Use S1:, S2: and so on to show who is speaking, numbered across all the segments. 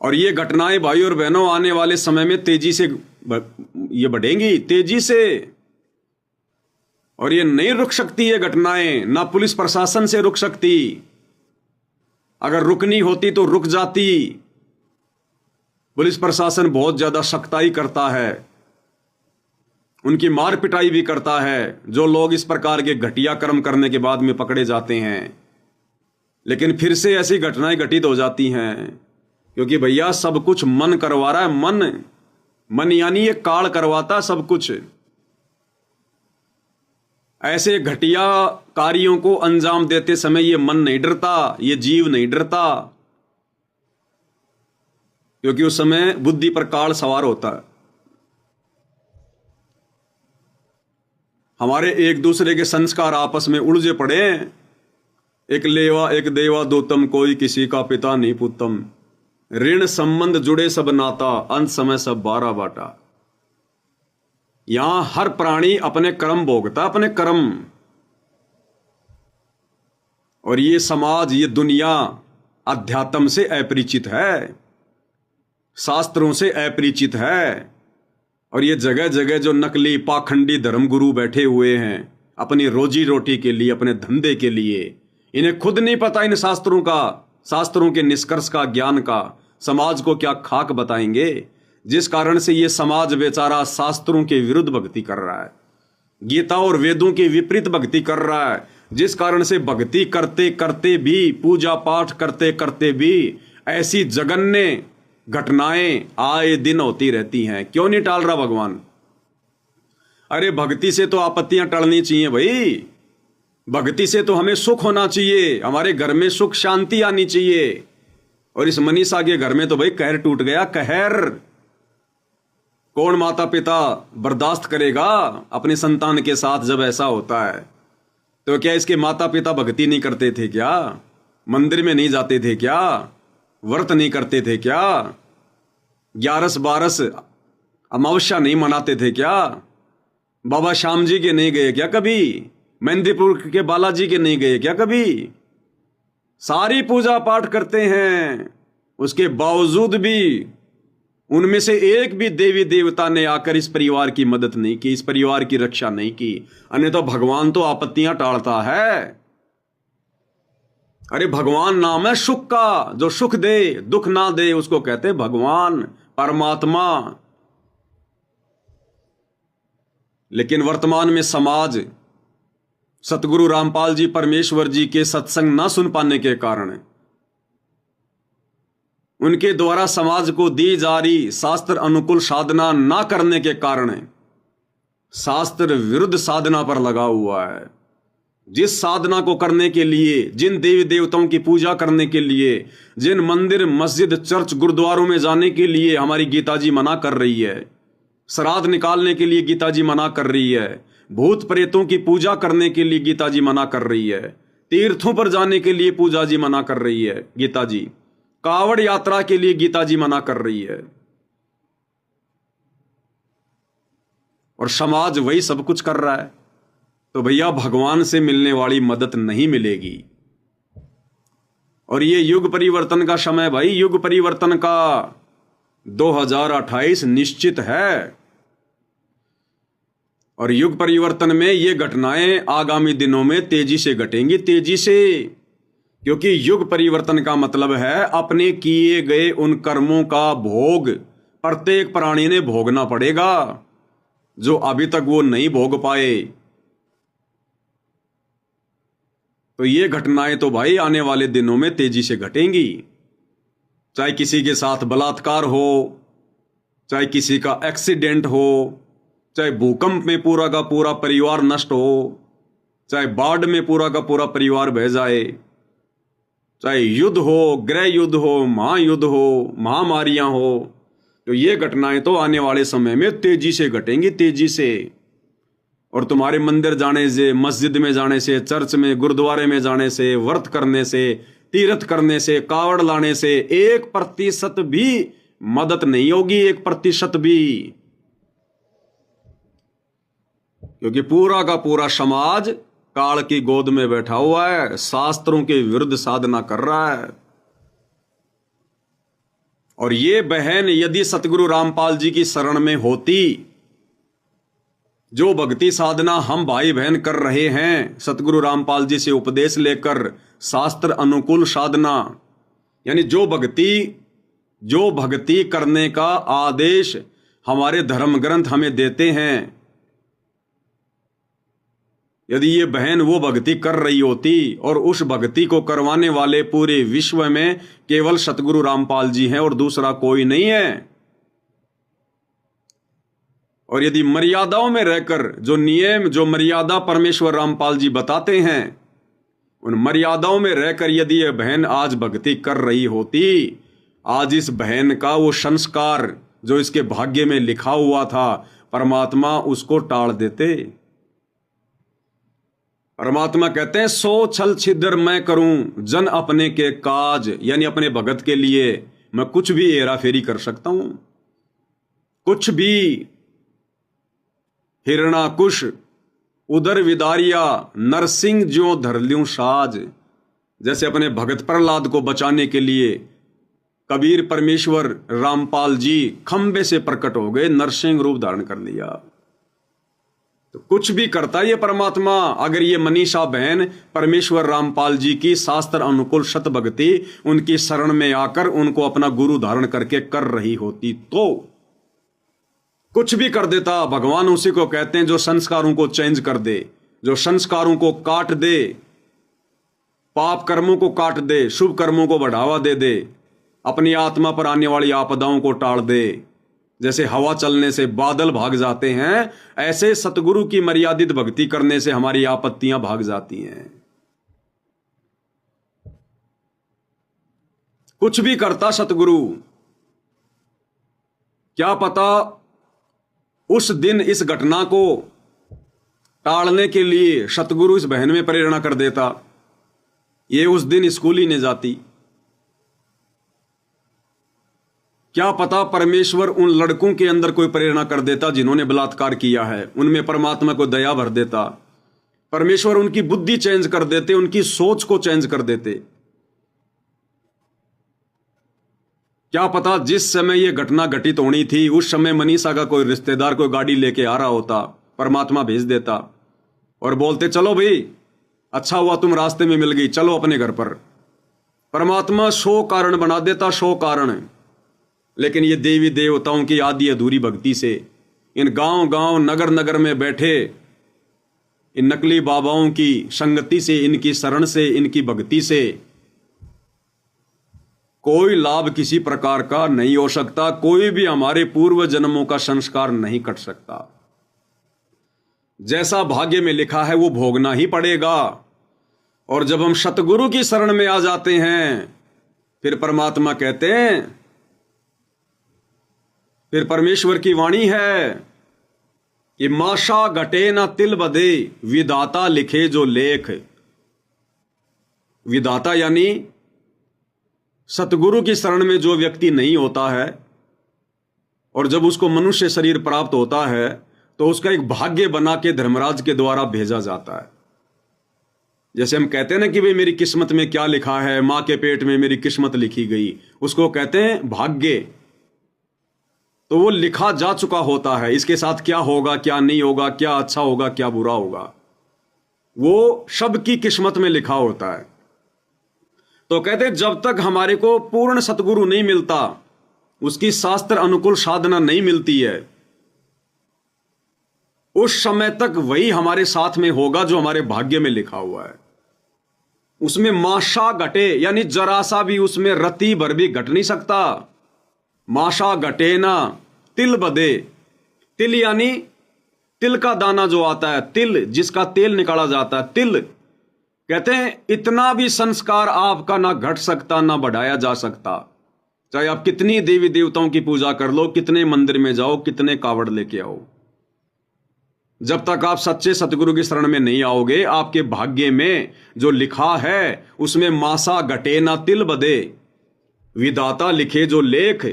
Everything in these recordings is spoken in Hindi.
S1: और ये घटनाएं भाई और बहनों आने वाले समय में तेजी से ये बढ़ेंगी, तेजी से। और ये नहीं रुक सकती ये घटनाएं, ना पुलिस प्रशासन से रुक सकती। अगर रुकनी होती तो रुक जाती। पुलिस प्रशासन बहुत ज्यादा सख्ताई करता है, उनकी मार पिटाई भी करता है जो लोग इस प्रकार के घटिया कर्म करने के बाद में पकड़े जाते हैं। लेकिन फिर से ऐसी घटनाएं घटित हो जाती हैं, क्योंकि भैया सब कुछ मन करवा रहा है। मन, मन यानी ये काल करवाता सब कुछ। ऐसे घटिया कार्यों को अंजाम देते समय ये मन नहीं डरता, ये जीव नहीं डरता, क्योंकि उस समय बुद्धि पर काल सवार होता है। हमारे एक दूसरे के संस्कार आपस में उलझे पड़े हैं। एक लेवा एक देवा दोतम, कोई किसी का पिता नहीं पुतम। ऋण संबंध जुड़े सब नाता, अंत समय सब बारा बाटा। यहां हर प्राणी अपने कर्म भोगता, अपने कर्म। और ये समाज, ये दुनिया अध्यात्म से अपरिचित है, शास्त्रों से अपरिचित है। और ये जगह जगह जो नकली पाखंडी धर्मगुरु बैठे हुए हैं अपनी रोजी रोटी के लिए, अपने धंधे के लिए, इन्हें खुद नहीं पता इन शास्त्रों का, शास्त्रों के निष्कर्ष का, ज्ञान का। समाज को क्या खाक बताएंगे, जिस कारण से ये समाज बेचारा शास्त्रों के विरुद्ध भक्ति कर रहा है, गीता और वेदों के विपरीत भक्ति कर रहा है, जिस कारण से भक्ति करते करते भी, पूजा पाठ करते करते भी ऐसी जघन्य घटनाएं आए दिन होती रहती हैं। क्यों नहीं टाल रहा भगवान? अरे भक्ति से तो आपत्तियां टलनी चाहिए भाई। भक्ति से तो हमें सुख होना चाहिए, हमारे घर में सुख शांति आनी चाहिए। और इस मनीषा के घर में तो भाई कहर टूट गया, कहर। कौन माता पिता बर्दाश्त करेगा अपने संतान के साथ जब ऐसा होता है? तो क्या इसके माता पिता भक्ति नहीं करते थे क्या? मंदिर में नहीं जाते थे क्या? व्रत नहीं करते थे क्या? 11 अमावस्या नहीं मनाते थे क्या? बाबा श्याम जी के नहीं गए क्या कभी? मेहंदीपुर के बालाजी के नहीं गए क्या कभी? सारी पूजा पाठ करते हैं, उसके बावजूद भी उनमें से एक भी देवी देवता ने आकर इस परिवार की मदद नहीं की, इस परिवार की रक्षा नहीं की। अन्यथा भगवान तो आपत्तियां टालता है। अरे भगवान नाम है सुख का, जो सुख दे दुख ना दे उसको कहते भगवान, परमात्मा। लेकिन वर्तमान में समाज सतगुरु रामपाल जी परमेश्वर जी के सत्संग ना सुन पाने के कारण, उनके द्वारा समाज को दी जा रही शास्त्र अनुकूल साधना ना करने के कारण शास्त्र विरुद्ध साधना पर लगा हुआ है। जिस साधना को करने के लिए, जिन देवी देवताओं की पूजा करने के लिए, जिन मंदिर मस्जिद चर्च गुरुद्वारों में जाने के लिए हमारी गीता जी मना कर रही है, श्राद्ध निकालने के लिए गीता जी मना कर रही है, भूत प्रेतों की पूजा करने के लिए गीता जी मना कर रही है, तीर्थों पर जाने के लिए पूजा जी मना कर रही है गीता जी, कावड़ यात्रा के लिए गीता जी मना कर रही है। और समाज वही सब कुछ कर रहा है। तो भैया भगवान से मिलने वाली मदद नहीं मिलेगी। और ये युग परिवर्तन का समय भाई, युग परिवर्तन का 2028 निश्चित है। और युग परिवर्तन में ये घटनाएं आगामी दिनों में तेजी से घटेंगी, तेजी से। क्योंकि युग परिवर्तन का मतलब है अपने किए गए उन कर्मों का भोग प्रत्येक प्राणी ने भोगना पड़ेगा, जो अभी तक वो नहीं भोग पाए। तो ये घटनाएं तो भाई आने वाले दिनों में तेजी से घटेंगी। चाहे किसी के साथ बलात्कार हो, चाहे किसी का एक्सीडेंट हो, चाहे भूकंप में पूरा का पूरा परिवार नष्ट हो, चाहे बाढ़ में पूरा का पूरा परिवार बह जाए, चाहे युद्ध हो, गृह युद्ध हो, महायुद्ध हो, महामारियां हो, तो ये घटनाएं तो आने वाले समय में तेजी से घटेंगी, तेजी से। और तुम्हारे मंदिर जाने से, मस्जिद में जाने से, चर्च में, गुरुद्वारे में जाने से, व्रत करने से, तीर्थ करने से, कावड़ लाने से 1% भी मदद नहीं होगी, 1% भी। क्योंकि पूरा का पूरा समाज काल की गोद में बैठा हुआ है, शास्त्रों के विरुद्ध साधना कर रहा है। और ये बहन यदि सतगुरु रामपाल जी की शरण में होती, जो भक्ति साधना हम भाई बहन कर रहे हैं सतगुरु रामपाल जी से उपदेश लेकर, शास्त्र अनुकूल साधना, यानी जो भक्ति करने का आदेश हमारे धर्म ग्रंथ हमें देते हैं, यदि ये बहन वो भक्ति कर रही होती, और उस भक्ति को करवाने वाले पूरे विश्व में केवल सतगुरु रामपाल जी हैं और दूसरा कोई नहीं है, और यदि मर्यादाओं में रहकर जो नियम जो मर्यादा परमेश्वर रामपाल जी बताते हैं, उन मर्यादाओं में रहकर यदि ये बहन आज भक्ति कर रही होती, आज इस बहन का वो संस्कार जो इसके भाग्य में लिखा हुआ था, परमात्मा उसको टाल देते। परमात्मा कहते हैं, सो छल छिद्र मैं करूं जन अपने के काज, यानी अपने भगत के लिए मैं कुछ भी हेरा फेरी कर सकता हूं, कुछ भी। हिरणाकुश उदर विदारिया नरसिंह ज्यों धर ल्यूं साज, जैसे अपने भगत प्रहलाद को बचाने के लिए कबीर परमेश्वर रामपाल जी खंबे से प्रकट हो गए, नरसिंह रूप धारण कर लिया। तो कुछ भी करता ये परमात्मा, अगर ये मनीषा बहन परमेश्वर रामपाल जी की शास्त्र अनुकूल सत भक्ति उनकी शरण में आकर उनको अपना गुरु धारण करके कर रही होती तो कुछ भी कर देता। भगवान उसी को कहते हैं जो संस्कारों को चेंज कर दे, जो संस्कारों को काट दे, पाप कर्मों को काट दे, शुभ कर्मों को बढ़ावा दे, अपनी आत्मा पर आने वाली आपदाओं को टाल दे। जैसे हवा चलने से बादल भाग जाते हैं, ऐसे सतगुरु की मर्यादित भक्ति करने से हमारी आपत्तियां भाग जाती हैं। कुछ भी करता सतगुरु, क्या पता उस दिन इस घटना को टालने के लिए सतगुरु इस बहन में प्रेरणा कर देता, ये उस दिन स्कूल ही नहीं जाती। क्या पता परमेश्वर उन लड़कों के अंदर कोई प्रेरणा कर देता जिन्होंने बलात्कार किया है, उनमें परमात्मा को दया भर देता, परमेश्वर उनकी बुद्धि चेंज कर देते, उनकी सोच को चेंज कर देते। क्या पता जिस समय यह घटना घटित होनी थी उस समय मनीषा का कोई रिश्तेदार कोई गाड़ी लेके आ रहा होता, परमात्मा भेज देता और बोलते चलो भाई अच्छा हुआ तुम रास्ते में मिल गई, चलो अपने घर पर। परमात्मा 100 कारण बना देता, 100 कारण। लेकिन ये देवी देवताओं की आधी अधूरी भक्ति से, इन गांव गांव नगर नगर में बैठे इन नकली बाबाओं की संगति से, इनकी शरण से, इनकी भक्ति से कोई लाभ किसी प्रकार का नहीं हो सकता, कोई भी हमारे पूर्व जन्मों का संस्कार नहीं कट सकता। जैसा भाग्य में लिखा है वो भोगना ही पड़ेगा। और जब हम सतगुरु की शरण में आ जाते हैं, फिर परमात्मा कहते हैं, फिर परमेश्वर की वाणी है कि माशा घटे ना तिल बदे विदाता लिखे जो लेख। विदाता यानी सतगुरु की शरण में जो व्यक्ति नहीं होता है और जब उसको मनुष्य शरीर प्राप्त होता है तो उसका एक भाग्य बना के धर्मराज के द्वारा भेजा जाता है। जैसे हम कहते हैं ना कि भाई मेरी किस्मत में क्या लिखा है, मां के पेट में मेरी किस्मत लिखी गई, उसको कहते हैं भाग्य। तो वो लिखा जा चुका होता है, इसके साथ क्या होगा क्या नहीं होगा, क्या अच्छा होगा क्या बुरा होगा, वो सबकी किस्मत में लिखा होता है। तो कहते हैं जब तक हमारे को पूर्ण सतगुरु नहीं मिलता, उसकी शास्त्र अनुकूल साधना नहीं मिलती है, उस समय तक वही हमारे साथ में होगा जो हमारे भाग्य में लिखा हुआ है। उसमें माशा घटे यानी जरा सा भी उसमें रत्ती भर भी घट नहीं सकता। माशा घटे ना तिल बदे, तिल यानी तिल का दाना जो आता है, तिल जिसका तेल निकाला जाता है, तिल कहते हैं इतना भी संस्कार आपका ना घट सकता ना बढ़ाया जा सकता। चाहे आप कितनी देवी देवताओं की पूजा कर लो, कितने मंदिर में जाओ, कितने कावड़ लेके आओ, जब तक आप सच्चे सतगुरु की शरण में नहीं आओगे, आपके भाग्य में जो लिखा है उसमें मासा घटे ना तिल बदे विदाता लिखे जो लेख।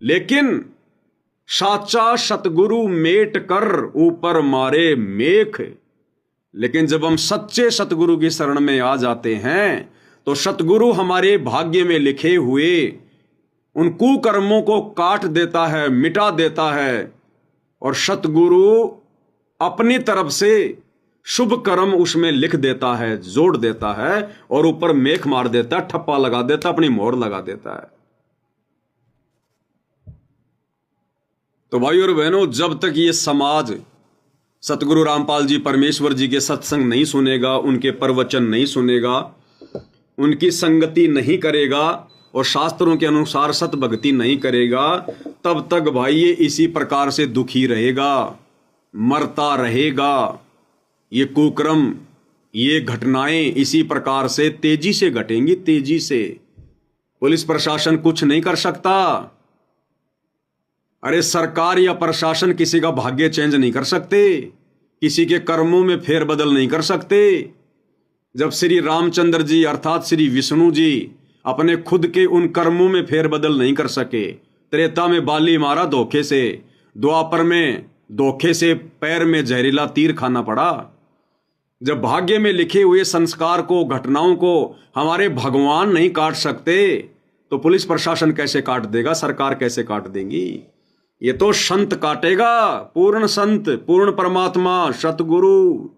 S1: लेकिन साचा सतगुरु मेट कर ऊपर मारे मेख। लेकिन जब हम सच्चे सतगुरु की शरण में आ जाते हैं तो सतगुरु हमारे भाग्य में लिखे हुए उन कुकर्मों को काट देता है, मिटा देता है, और सतगुरु अपनी तरफ से शुभ कर्म उसमें लिख देता है, जोड़ देता है, और ऊपर मेख मार देता है, ठप्पा लगा देता है, अपनी मोहर लगा देता है। तो भाई और बहनों, जब तक ये समाज सतगुरु रामपाल जी परमेश्वर जी के सत्संग नहीं सुनेगा, उनके प्रवचन नहीं सुनेगा, उनकी संगति नहीं करेगा और शास्त्रों के अनुसार सत भक्ति नहीं करेगा, तब तक भाई ये इसी प्रकार से दुखी रहेगा, मरता रहेगा। ये कुक्रम, ये घटनाएं इसी प्रकार से तेजी से घटेंगी, तेजी से। पुलिस प्रशासन कुछ नहीं कर सकता। अरे सरकार या प्रशासन किसी का भाग्य चेंज नहीं कर सकते, किसी के कर्मों में फेरबदल नहीं कर सकते। जब श्री रामचंद्र जी अर्थात श्री विष्णु जी अपने खुद के उन कर्मों में फेरबदल नहीं कर सके, त्रेता में बाली मारा धोखे से, द्वापर में धोखे से पैर में जहरीला तीर खाना पड़ा। जब भाग्य में लिखे हुए संस्कार को, घटनाओं को हमारे भगवान नहीं काट सकते, तो पुलिस प्रशासन कैसे काट देगा, सरकार कैसे काट देंगी? ये तो संत काटेगा, पूर्ण संत, पूर्ण परमात्मा, सतगुरु।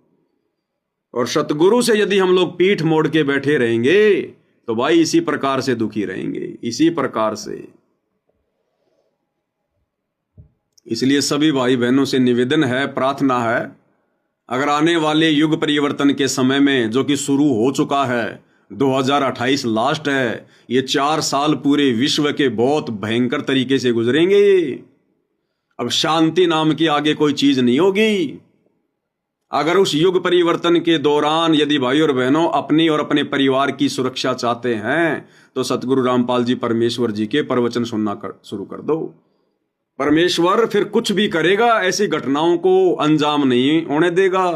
S1: और सतगुरु से यदि हम लोग पीठ मोड़ के बैठे रहेंगे तो भाई इसी प्रकार से दुखी रहेंगे, इसी प्रकार से। इसलिए सभी भाई बहनों से निवेदन है, प्रार्थना है, अगर आने वाले युग परिवर्तन के समय में, जो कि शुरू हो चुका है, 2028 लास्ट है, ये 4 साल पूरे विश्व के बहुत भयंकर तरीके से गुजरेंगे। अब शांति नाम की आगे कोई चीज नहीं होगी। अगर उस युग परिवर्तन के दौरान यदि भाई और बहनों अपनी और अपने परिवार की सुरक्षा चाहते हैं, तो सतगुरु रामपाल जी परमेश्वर जी के प्रवचन सुनना शुरू कर दो। परमेश्वर फिर कुछ भी करेगा, ऐसी घटनाओं को अंजाम नहीं होने देगा।